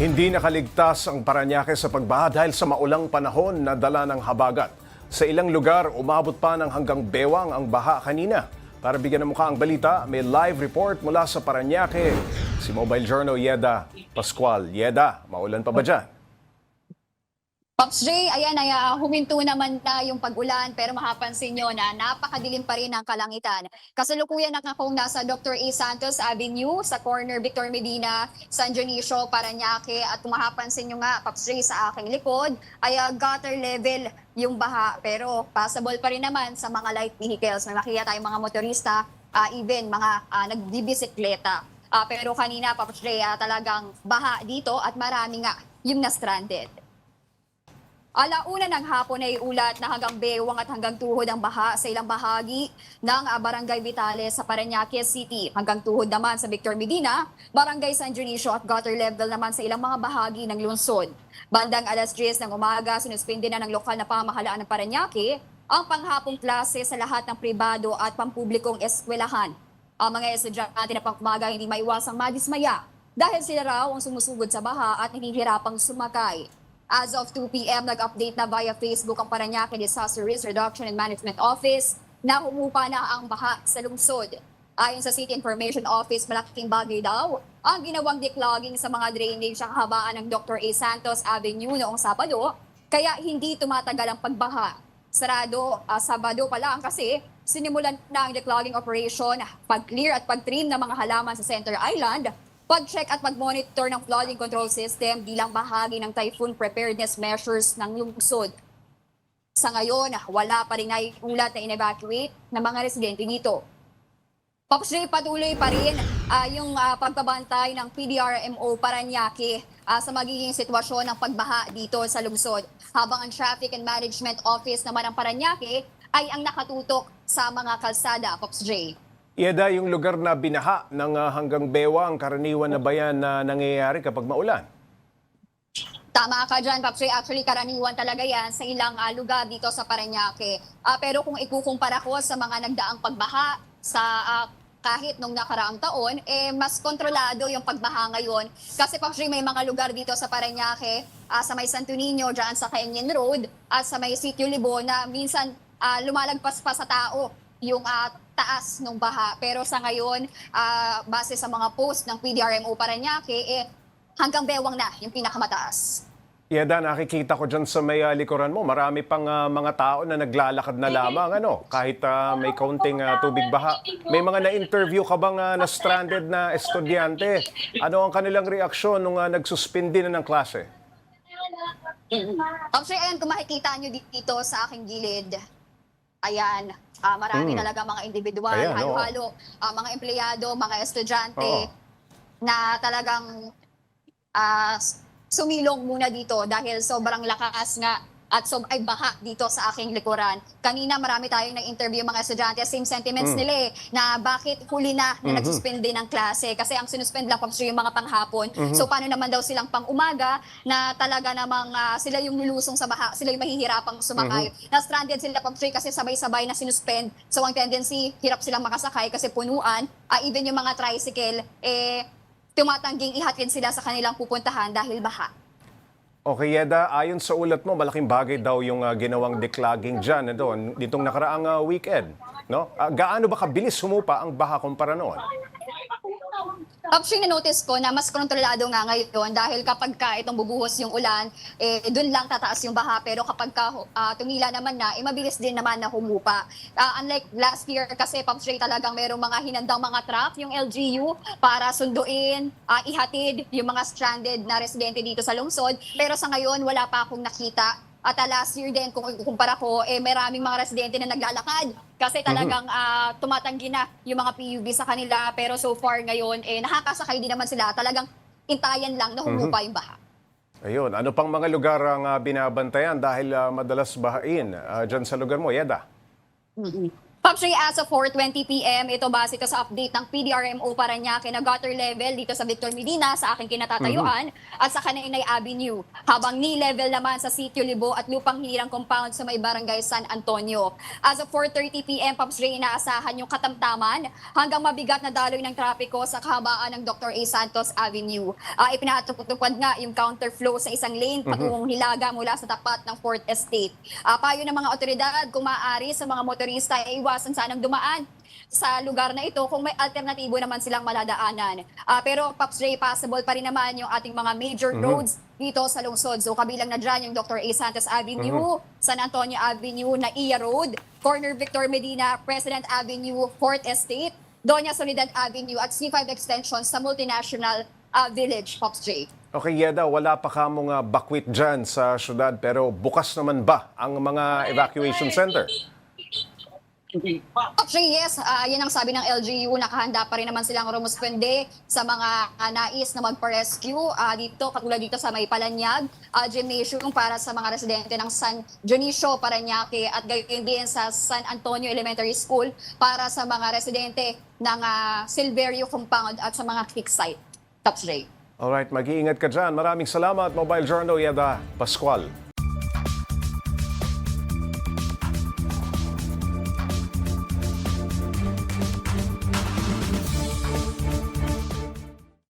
Hindi nakaligtas ang Parañaque sa pagbaha dahil sa maulang panahon na dala ng habagat. Sa ilang lugar, umabot pa ng hanggang bewang ang baha kanina. Para bigyan ng mukha ang balita, may live report mula sa Parañaque. Si Mobile Journal Yeda Pascual. Yeda, maulan pa ba dyan? Pops J, ayan ay huminto naman na yung pag-ulan pero mapapansin nyo na napakadilim pa rin ang kalangitan. Kasalukuyan akong nasa Dr. A. Santos Avenue sa corner Victor Medina, San Dionisio, Parañaque at kung mapapansin nyo nga, Pops J, sa aking likod ay gutter level yung baha pero passable pa rin naman sa mga light vehicles. May makikita tayong mga motorista, even mga nagbibisikleta. Pero kanina, Pops J, talagang baha dito at marami nga yung na-stranded. Alauna ng hapon ay ulat na hanggang bewang at hanggang tuhod ang baha sa ilang bahagi ng Barangay Vitales sa Parañaque City. Hanggang tuhod naman sa Victor Medina, Barangay San Dionisio at gutter level naman sa ilang mga bahagi ng lungsod. Bandang alas 10 ng umaga, sinuspindi na ng lokal na pamahalaan ng Parañaque ang panghapong klase sa lahat ng pribado at pampublikong eskwelahan. Ang mga estudyante na pang-umaga hindi maiwasang madismaya dahil sila raw ang sumusugod sa baha at nahihirapang sumakay. As of 2 p.m., nag-update na via Facebook ang Parañaque Disaster Risk Reduction and Management Office na humupa na ang baha sa lungsod. Ayon sa City Information Office, malaking bagay daw ang ginawang declogging sa mga drainage sa kahabaan ng Dr. A. Santos Avenue noong Sabado, kaya hindi tumatagal ang pagbaha. Sarado, Sabado pa lang kasi sinimulan na ang declogging operation, pag-clear at pag-trim ng mga halaman sa Center Island, pag-check at pag-monitor ng flooding control system bilang bahagi ng typhoon preparedness measures ng lungsod. Sa ngayon, wala pa rin naiulat na in-evacuate ng mga residente dito. Pops J, patuloy pa rin yung pagbabantay ng PDRMO Parañaque sa magiging sitwasyon ng pagbaha dito sa lungsod. Habang ang Traffic and Management Office naman ng Parañaque ay ang nakatutok sa mga kalsada, Pops J. Yeda, yung lugar na binaha ng hanggang bewang, karaniwan na ba yan na nangyayari kapag maulan? Tama ka dyan, Pops Ray. Actually, karaniwan talaga yan sa ilang lugar dito sa Parañaque. Pero kung ikukumpara ko sa mga nagdaang pagbaha sa kahit nung nakaraang taon, mas kontrolado yung pagbaha ngayon. Kasi Pops Ray, may mga lugar dito sa Parañaque, sa may Santo Niño, dyan sa Cañon Road, at sa may Sitio Libon na minsan lumalagpas pa sa tao yung taas ng baha. Pero sa ngayon, base sa mga post ng PDRMO Parañaque, hanggang bewang na yung pinakamataas. Yeda, nakikita ko dyan sa may likuran mo, marami pang mga tao na naglalakad na lamang, kahit may kaunting tubig baha. May mga na-interview ka bang na-stranded na estudyante? Ano ang kanilang reaksyon nung nagsuspindi na ng klase? Actually, ayan, kung makikita nyo dito sa aking gilid, ayan, marami talaga mga individual, Ayan, halo-halo, mga empleyado, mga estudyante na talagang sumilong muna dito dahil sobrang lakas nga at ay baha dito sa aking likuran. Kanina marami tayong na-interview mga estudyante, same sentiments nila na bakit huli na nagsuspende ng klase kasi ang sinuspend lang Pops Ray yung mga panghapon. So paano naman daw silang pang-umaga na talaga namang sila yung lulusong sa baha, sila yung mahihirapang sumakay. Na-stranded sila Pops Ray kasi sabay-sabay na sinuspend. So ang tendency, hirap silang makasakay kasi punuan. Even yung mga tricycle, tumatangging ihatid sila sa kanilang pupuntahan dahil baha. Okay, Yeda, ayon sa ulat mo, malaking bagay daw yung ginawang declogging dyan ditong nakaraang weekend. No? Gaano ba kabilis humupa ang baha kumpara noon? Actually, na-notice ko na mas kontrolado nga ngayon dahil kapag itong bubuhos yung ulan, dun lang tataas yung baha. Pero kapag tumila naman na, mabilis din naman na humupa. Unlike last year kasi, Pops Ray, talagang merong mga hinandang mga truck, yung LGU, para sunduin, ihatid yung mga stranded na residente dito sa lungsod. Pero sa ngayon, wala pa akong nakita. At last year din, kung ikukumpara ko, maraming mga residente na naglalakad kasi talagang tumatanggi na yung mga PUV sa kanila. Pero so far ngayon, nakakasakay din naman sila. Talagang intayan lang na humupa yung baha. Ayun, ano pang mga lugar ang binabantayan dahil madalas bahain dyan sa lugar mo, Yeda? Pops Ray, as of 4:20 p.m., ito base ito sa update ng PDRMO Parañaque na gutter level dito sa Victor Medina sa aking kinatatayuan at sa Kanainay Avenue. Habang knee level naman sa Sitio Libo at Lupang Hilirang Compound sa may barangay San Antonio. As of 4:30 p.m., Pops Ray, inaasahan yung katamtaman hanggang mabigat na daloy ng trapiko sa kahabaan ng Dr. A. Santos Avenue. Ipinatupad nga yung counterflow sa isang lane patungong Hilaga mula sa tapat ng 4th Estate. Payo ng mga otoridad kung maaari sa mga motorista ay iwasan sanang dumaan sa lugar na ito kung may alternatibo naman silang maladaanan. Pero Pops Ray, possible pa rin naman yung ating mga major roads dito sa lungsod. So kabilang na dyan yung Dr. A. Santos Avenue, San Antonio Avenue, Naiya Road, Corner Victor Medina, President Avenue, 4th Estate, Doña Soledad Avenue at C5 Extension sa Multinational Village, Pops J. Okay, Yeda, wala pa kamong bakwit dyan sa syudad pero bukas naman ba ang mga evacuation center? Actually, yes, yan ang sabi ng LGU, nakahanda pa rin naman silang rumusponde sa mga nais na magpa-rescue dito, katulad dito sa may Palanyag, gymnasium para sa mga residente ng San Dionisio, Parañaque at gayon din sa San Antonio Elementary School para sa mga residente ng Silverio Compound at sa mga creek site. Tops Ray. Alright, mag-iingat ka dyan. Maraming salamat, Mobile Journal Yeda Pascual.